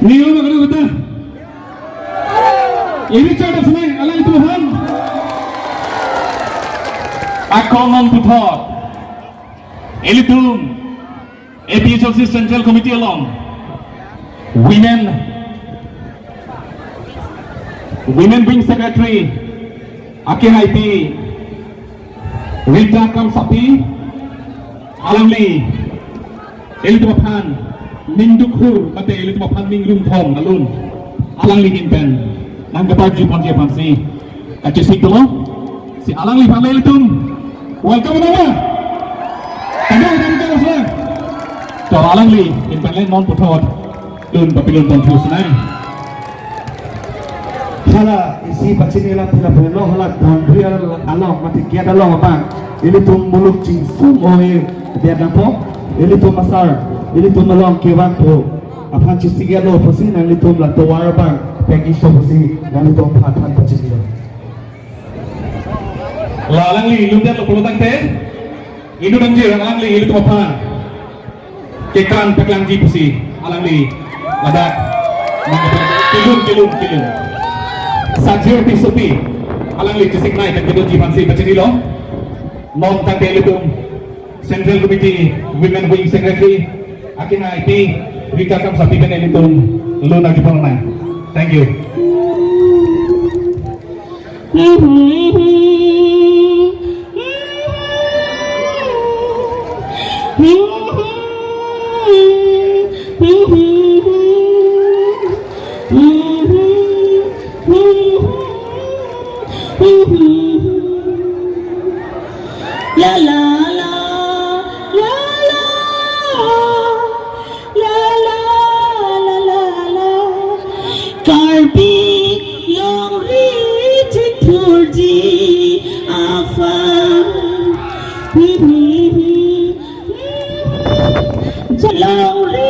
Niyo magano betul. Ini cara senang alang itu Tuhan. Aklam puthot. Elitum APHLC Central Committee along. Women Wing Secretary Khai Rita Kam Sapi Alangli Elitumapan Mindukhur Mate Elitumapan Minglum Thom Alun Alangli Inpen Nanggaparji Ponje Pansi Ajisik dulu si Alangli Pamel Elitum welcome nama tanda sudah to Alangli Inpen Len Non Puthot Dun Papilun Ton Thusnai hala isi pacinilan tidak boleh hala dan along mati kiat along apa ini tuh muluk cingsum oe dia nampak ini tuh masar ini tuh melong kiwan tuh apa cisiga lo pasti nang itu lah tuh warabang pengi show pasti nang itu patan pacinilan lalang li lumdia lo pulutan teh itu danjir alang li itu apa kekan peklang ji pasti alang li ada kilun Sajir Pisupi alang li cisik naik dan kedua jipan si bacaan ilo non tangke elitum Central Committee Women Wing Secretary Akina IP Rika Kam Sapi ben elitum Luna Jepang naik. Thank you. La la la la la la la la la la Karbi long reaching towards the afar long